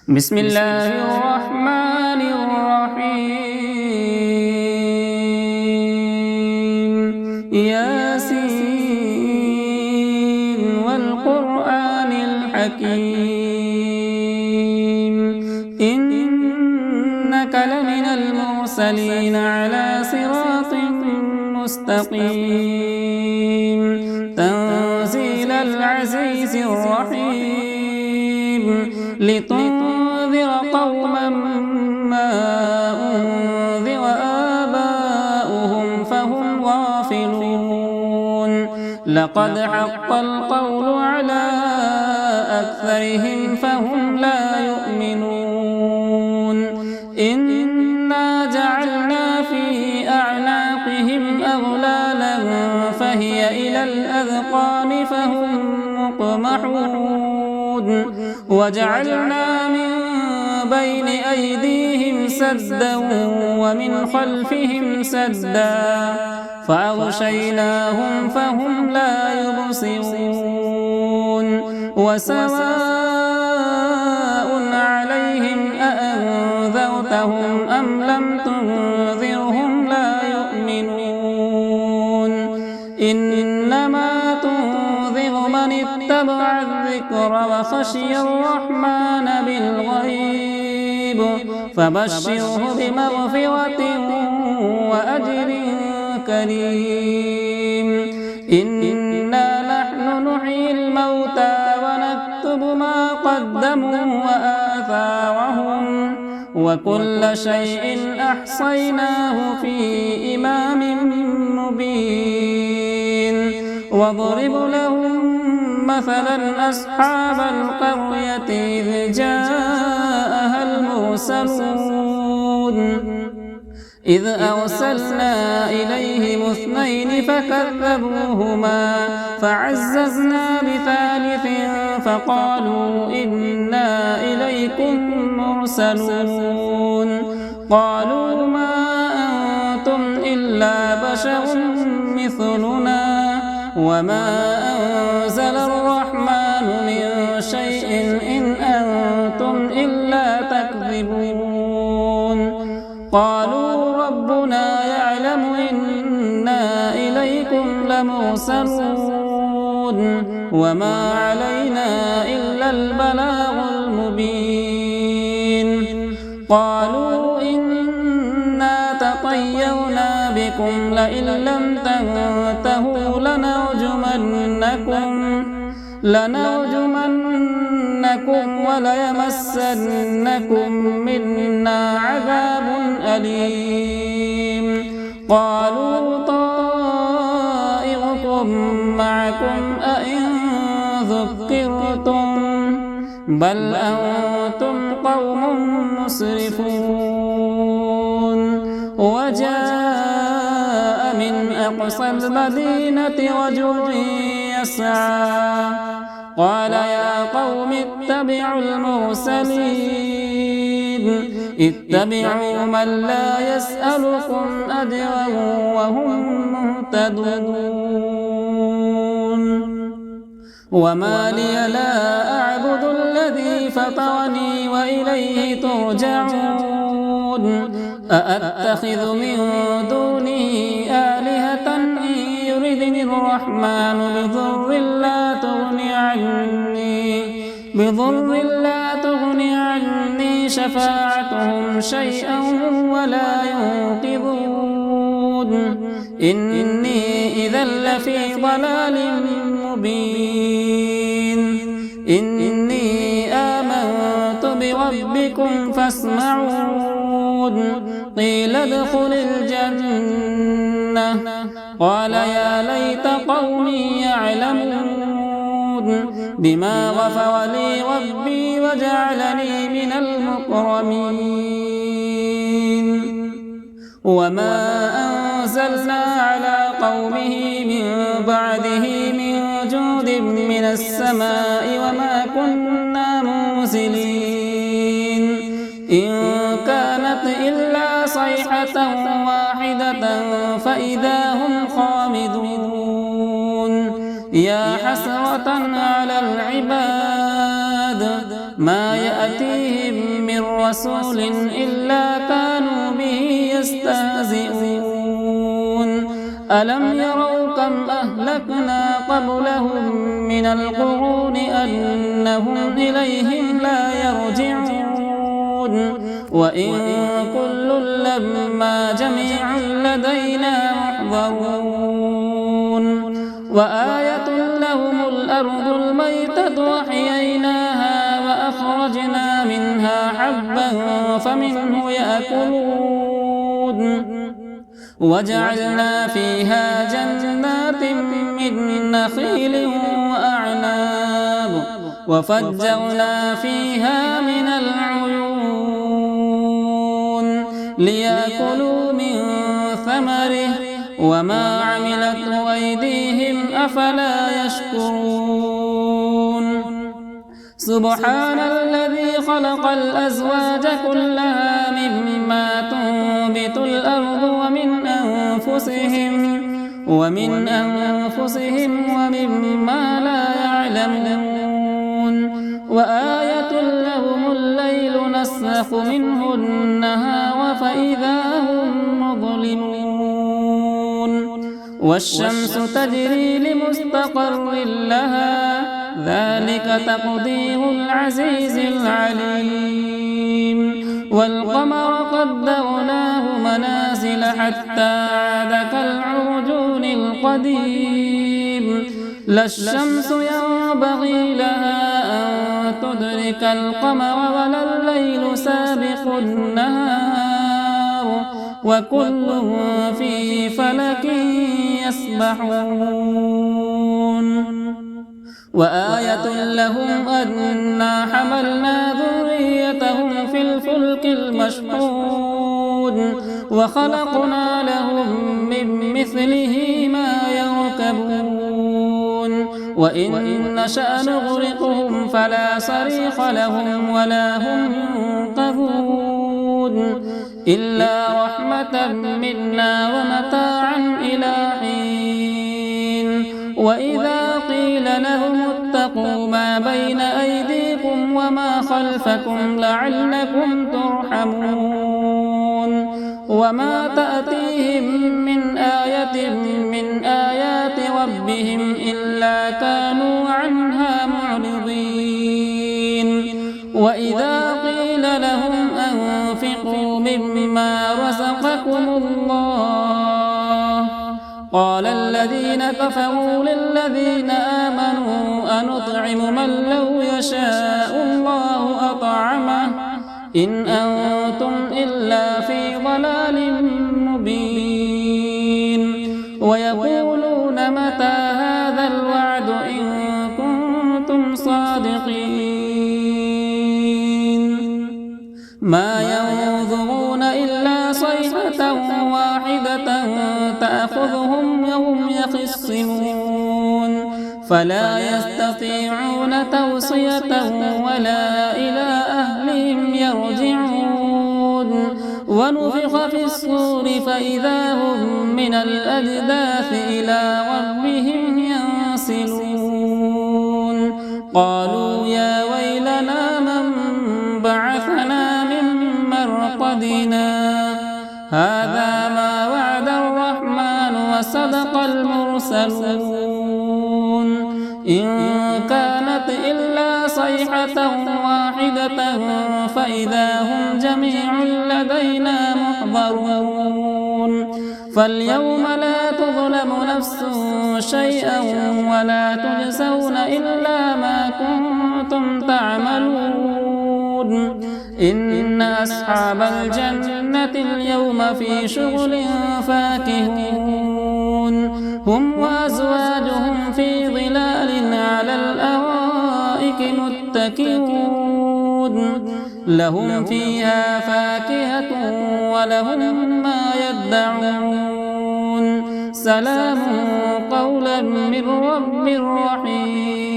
بسم الله الرحمن الرحيم ياسين والقرآن الحكيم إنك لمن المرسلين على صراط مستقيم تنزيل العزيز الرحيم لتنذر قوما ما أنذر آباؤهم فهم غافلون لقد حق القول على أكثرهم فهم لا يؤمنون إنا جعلنا في أعناقهم أغلالا فهي إلى الأذقان فهم مقمحون وجعلنا من بين أيديهم سدا ومن خلفهم سدا فأغشيناهم فهم لا يبصرون وسواء عليهم أأنذرتهم أم لم تنذرهم لا يؤمنون إنما تنذر من اتبع الذكر وخشي الرحمن بالغيب فبشره بمغفرة وأجر كريم إنا نحن نحيي الموتى ونكتب ما قدموا وآثارهم وكل شيء أحصيناه في إمام مبين واضرب لهم مثلا أصحاب القرية إذ جاءها المرسلون إذ أرسلنا إليهم اثنين فكذبوهما فعززنا بثالث فقالوا إنا إليكم مرسلون قالوا ما أنتم إلا بشر مثلنا وما أنزل الرحمن من شيء إن أنتم إلا تكذبون قالوا ربنا يعلم إنا إليكم لمرسلون وما علينا إلا البلاغ المبين قالوا إنا تطيرنا بكم لئن لم تنتهوا لنرجمنكم وليمسنكم منا عذاب أليم قالوا طائركم معكم أئن ذكرتم بل أنتم قوم مسرفون وجاء من أقصى المدينة رجل يسعى قال يا قوم اتبعوا المرسلين اتبعوا من لا يسألكم أجرا وهم مهتدون وما لي لا أعبد الذي فطرني وإليه ترجعون أأتخذ من دونه آلهة إن يردني الرحمن بضر لا تغني عني شفاعتهم شيئا ولا ينقذون إني إذا لفي ضلال مبين إني آمنت بربكم فاسمعون قيل ادخل الجنة قال يا ليت قومي يعلمون بما غفر لي ربي وجعلني من المكرمين وما أنزلنا على قومه من بعده من جود من السماء وما كنا منزلين إن كانت إلا صيحة واحدة فإذا هم خامدون يا حسرة على العباد ما يأتيهم رسول إلا كانوا به يستهزئون ألم يروا كم أهلكنا قبلهم من القرون أنهم إليهم لا يرجعون وإن كل لما جميع لدينا محضرون وآية لهم الأرض الميتة وأحييناها وأخرجنا منها حبا فمنه يأكلون وجعلنا فيها جنات من نخيل وأعناب وفجرنا فيها من العيون ليأكلوا من ثمره وما عملته أيديهم أفلا يشكرون سبحان الذي خلق الأزواج كلها مما تنبت الأرض ومن أنفسهم ومما لا يعلمون وآية لهم الليل نسلخ منه النهار فإذا هم مظلمون والشمس تجري لمستقر لها ذلك تقدير العزيز العليم والقمر قدرناه منازل حتى عاد كالعرجون القديم لا الشمس ينبغي لها أن تدرك القمر ولا الليل سابق النهار وكل في فلك يسبحون وآية لهم أنا حملنا ذريتهم في الفلك المشحون وخلقنا لهم من مثله ما يركبون وإن نشأ نغرقهم فلا صريخ لهم ولا هم ينقذون إلا رحمة منا ومتاعا إلى حين وإذا قيل لهم اتقوا ما بين أيديكم وما خلفكم لعلكم ترحمون وما تأتيهم من آية من آيات ربهم إلا كانوا عنها معرضين وإذا قيل لهم أنفقوا مما رزقكم الله قال الذين كفروا للذين آمنوا أنطعم من لو يشاء الله أطعمه إن أنتم إلا في ضلال مبين ويقولون متى هذا الوعد إن كنتم صادقين ما ينظرون إلا صيحة واحدة تأخذهم وهم يخصمون فلا يستطيعون توصية ولا إلى أهلهم يرجعون ونفخ في الصور فإذا هم من الأجداث إلى ربهم ينسلون قالوا يا ويلنا من بعثنا من مرقدنا هذا ما وعد الرحمن وصدق المرسلون إن كانت إلا صيحة واحدة فإذا هم جميع لدينا محضرون فاليوم لا تظلم نفس شيئا ولا تجزون إلا ما كنتم تعملون إن أصحاب الجنة اليوم في شغل فاكهون هم وأزواجهم في ظلال على الأرائك متكئون لهم فيها فاكهة ولهم ما يدعون سلام قولا من رب رحيم